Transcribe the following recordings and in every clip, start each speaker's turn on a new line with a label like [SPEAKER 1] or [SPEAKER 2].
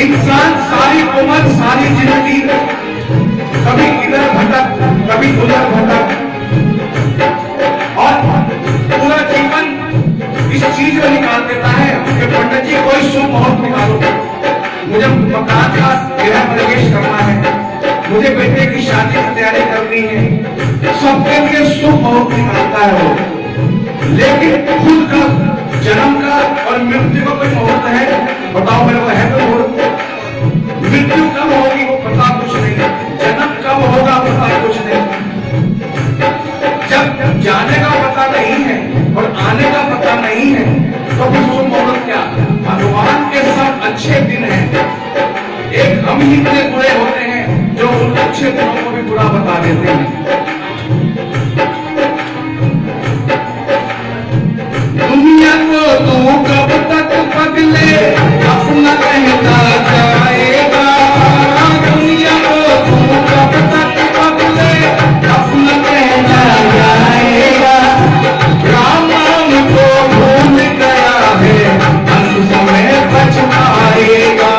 [SPEAKER 1] इंसान सारी उम्र सारी जिंदगी कभी इधर भटक कभी उधर भटक और पूरा जीवन इस चीज में निकाल देता है कि पंडित जी कोई शुभ मुहूर्त निकालो, मुझे मकान का गृह प्रवेश करना है, मुझे बेटे की शादी की तैयारी करनी है, सबके लिए शुभ मुहूर्त निकालता जाने का पता नहीं है और आने का पता नहीं है, तो फिर शुभ मुहूर्त क्या? भगवान के सब अच्छे दिन हैं, एक हम ही इतने बुरे होते हैं जो उन अच्छे दिनों को भी बुरा बता देते हैं। दुनिया को तू कब तक बदले अपना कहता जाएगा, दुनिया को तू कब तक बदले अपना कहता जाएगा। राम नाम को भूल गया है अंत समय पछताएगा,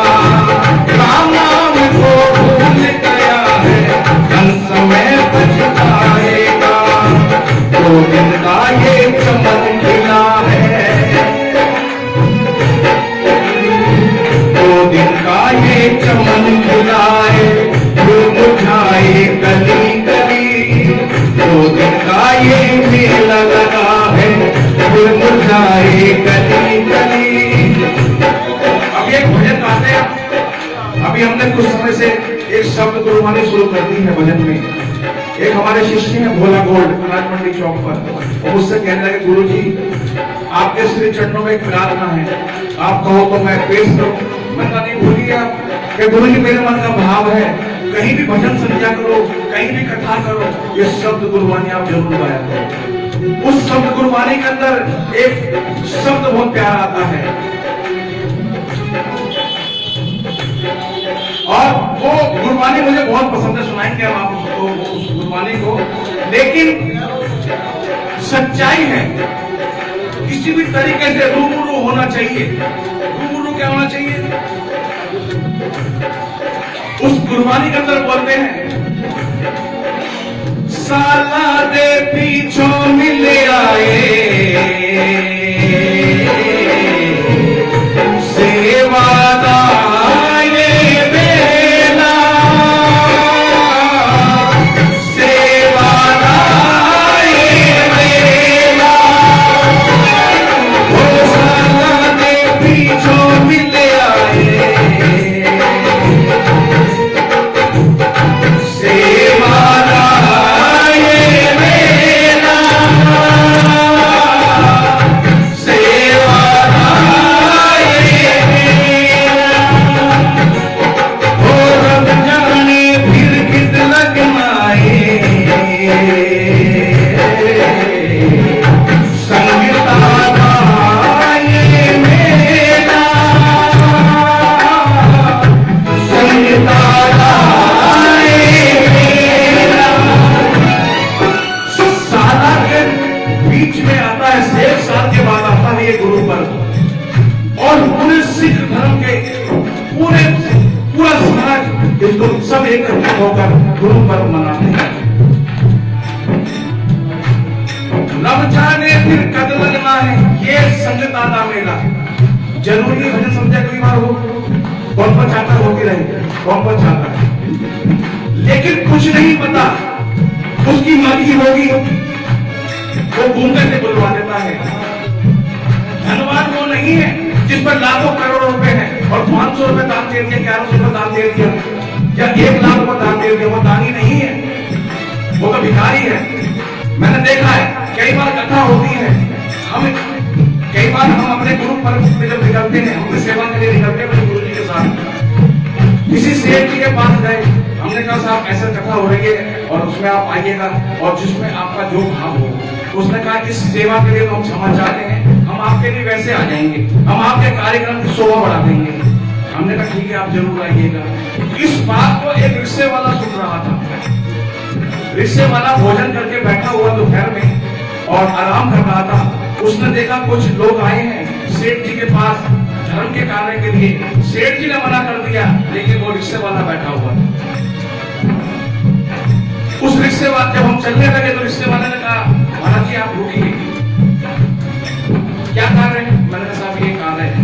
[SPEAKER 1] राम नाम को भूल गया है अंत समय पछताएगा। दो दिन का ये चमन खिला है, दो दिन का ये चमन खिलाए फिर मुरझाए कली कली, दो दिन का ये मेला लगा है फिर मुरझाए कली कली। अब ये भजन गाते हैं, अभी हमने कुछ समय से एक शब्द गुरुवाणी शुरू कर दी है भजन में। एक हमारे शिष्य हैं भोला गोल्ड, अनाज मंडी चौक पर, वो मुझसे कहने लगे गुरु जी आपके श्री चरणों में एक प्रार्थना है, आप कहो तो मैं पेश करूं। मैंने कहा नहीं भूलिए आप, कि गुरु जी मेरे मन का भाव है, कहीं भी भजन संध्या करो, कहीं भी कथा करो, ये शब्द गुरुवाणी आप जरूर गाया करो। उस शब्द गुरुवाणी के अंदर एक शब्द बहुत प्यारा आता है और वो गुरुवाणी मुझे बहुत पसंद है, सुनाएंगे हम आपको उस गुरुवाणी को। लेकिन सच्चाई है, किसी भी तरीके से रूबरू होना चाहिए। रूबरू क्या होना चाहिए? उस गुरुवाणी के अंदर बोलते हैं साला दे पीछो मिले आए सेवादार सब एक होकर गुरु पर्व मनाते हैं। रब जाने फिर कद लगना है ये संगताना मेला। जरूरी भजन संध्या कई बार हो, कौन पर चाहता होती रहे, कौन पर चाहता है, लेकिन कुछ नहीं पता उसकी मर्जी होगी वो घूमते से बुलवा देता है। धनवान वो नहीं है जिस पर लाखों करोड़ों रुपए हैं और 500 रुपए दान दे दिया, 1100 रुपए दान दे दिया या 1 लाख रुपए दान दे दिया, वो दानी नहीं है, वो तो भिखारी है। मैंने देखा है कई बार कथा होती है, कई बार हम अपने गुरु पर्व पे जब निकलते हैं, उनकी सेवा के लिए निकलते हैं गुरु जी के साथ, किसी सेठ जी के पास गए, हमने कहा साहब ऐसा कथा हो रही है और उसमें आप आइएगा और जिसमें आपका जो भाव हो। उसने कहा इस सेवा के लिए तो हम क्षमा चाहते हैं, हम आपके लिए वैसे आ जाएंगे, हम आपके कार्यक्रम की शोभा बढ़ा देंगे। हमने कहा ठीक है आप जरूर आइएगा। इस बात को एक रिक्शे वाला सुन रहा था। रिक्शे वाला भोजन करके बैठा हुआ दोपहर में और आराम कर रहा था। उसने देखा कुछ लोग आए हैं सेठ जी के पास धर्म के कार्य के लिए। सेठ जी ने मना कर दिया, लेकिन वो रिक्शे वाला बैठा हुआ था। उस रिक्शे वाले जब हम चलने लगे तो रिक्शे वाले ने कहा महाराज जी आप रुकिए, क्या कार्य है? मैंने कहा साहब ये कार्य है।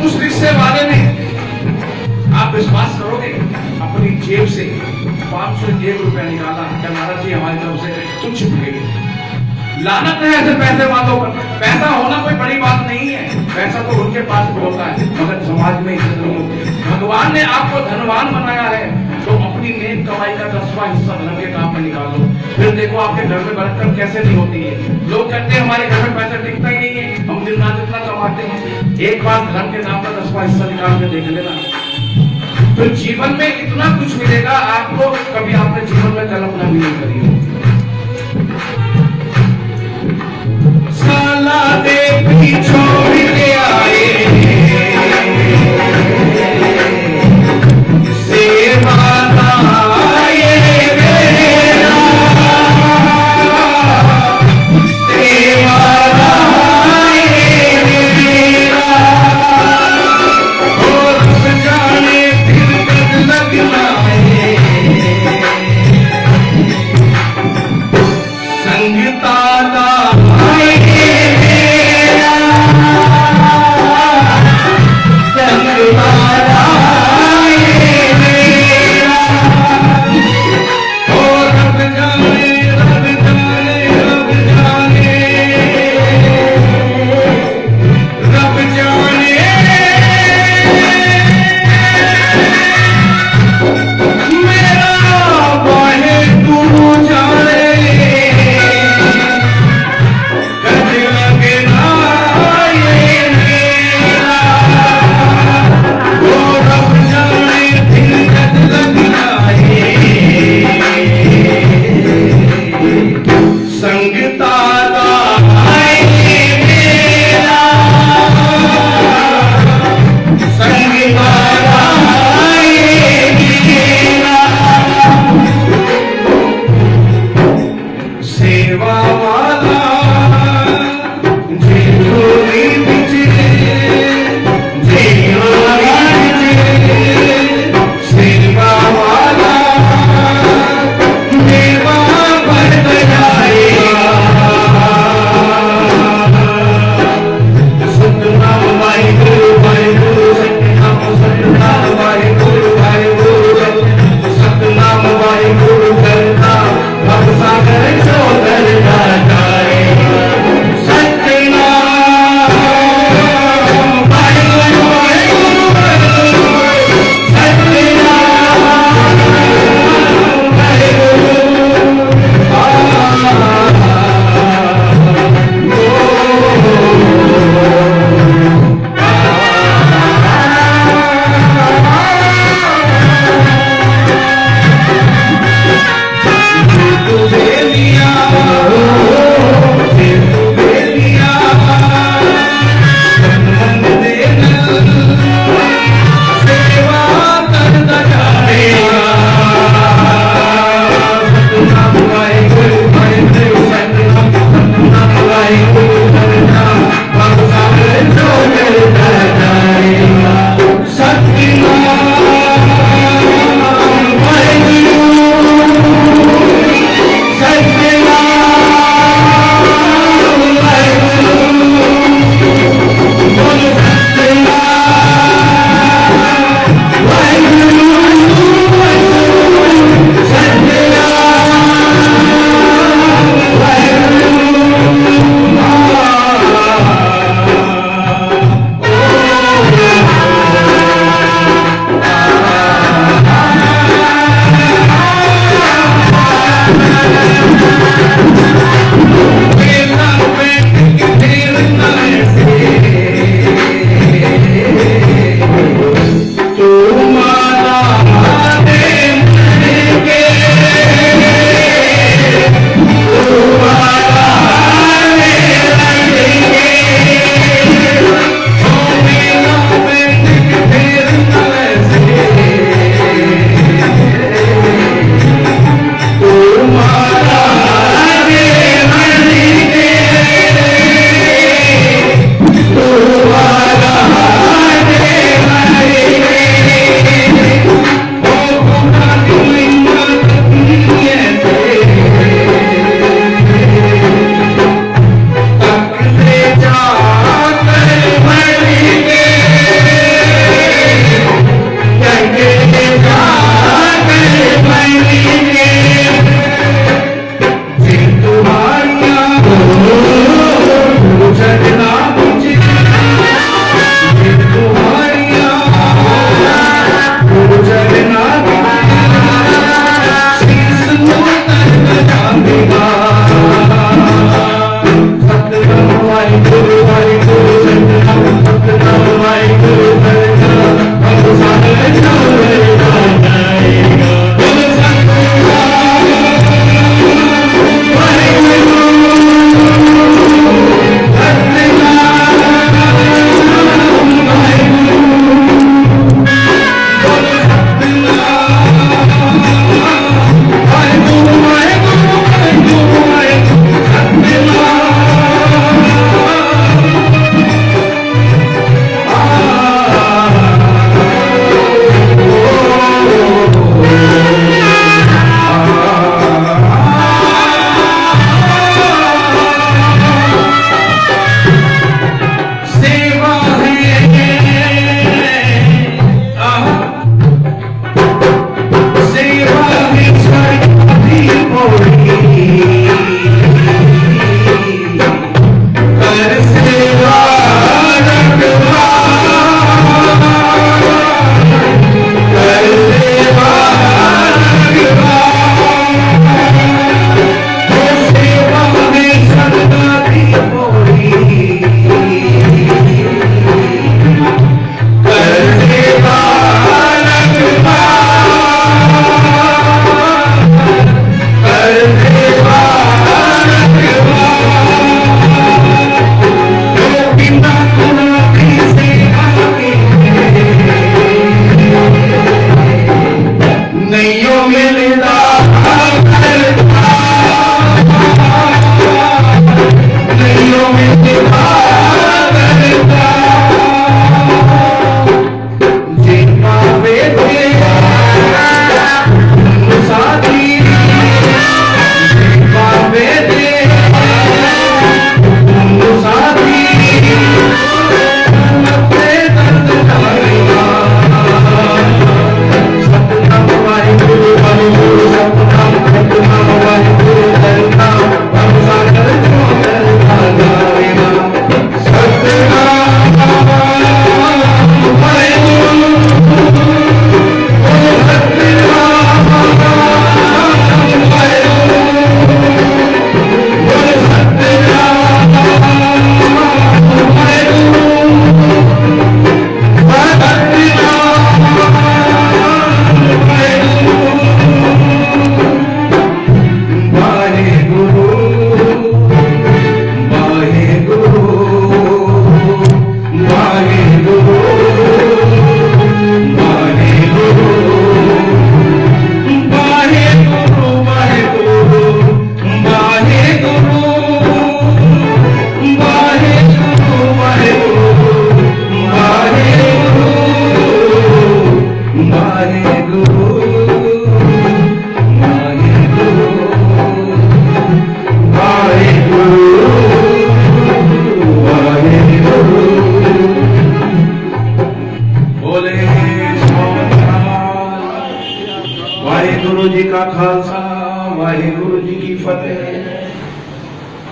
[SPEAKER 1] उस रिक्शे वाले ने, आप विश्वास करोगे, अपनी जेब से 501 रुपए निकाला। क्या महाराज जी हमारी तरफ से तुच्छ भूले। लानत है ऐसे पैसे वालों पर। पैसा होना कोई बड़ी बात नहीं है, पैसा तो उनके पास भी होता है, मगर समाज में इज्जत नहीं होती। भगवान ने आपको धनवान बनाया है तो अपनी नेक कमाई का 10वां हिस्सा धर्म के काम में निकालो, फिर देखो आपके घर में बरकत कैसे नहीं होती है। लोग कहते हैं हमारे घर में पैसा टिकता ही नहीं है, हम दिन रात इतना कमाते हैं। एक बार धर्म के काम का 10वां हिस्सा निकाल के देख लेना, तो जीवन में इतना कुछ मिलेगा आपको, कभी आपने जीवन में कल्पना भी नहीं करी हो। साला देवी छोड़ के आए सेवा सतनाम वाहिगुरु करता भव सागर चौधर का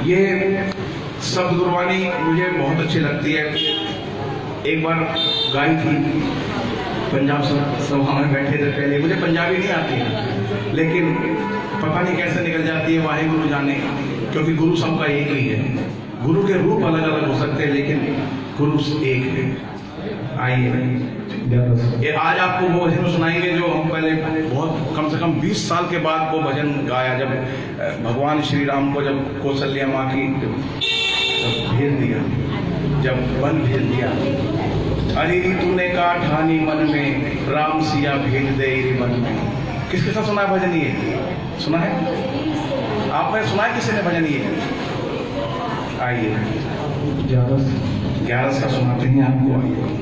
[SPEAKER 1] ये शब्द गुरबानी मुझे बहुत अच्छी लगती है। एक बार गाई थी, पंजाब सभा में बैठे थे पहले, मुझे पंजाबी नहीं आती है, लेकिन पता नहीं कैसे निकल जाती है, वाहिगुरु जाने, क्योंकि गुरु सबका एक ही है। गुरु के रूप अलग अलग हो सकते हैं, लेकिन गुरु एक है। आइए ये आज आपको वो भजन सुनाएंगे जो हम पहले बहुत कम से कम 20 साल के बाद वो भजन गाया, जब भगवान श्री राम को जब कौशल्या माँ की भेज दिया, जब वन भेज दिया, अरे तूने कहा ठानी मन में, राम सिया भेज दे मन में। किसके साथ सुना है भजन ये? सुना है आपने? सुना है किसी ने भजन ये? आइए 11 का सुनाते हैं आपको। आइए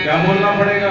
[SPEAKER 1] क्या बोलना पड़ेगा?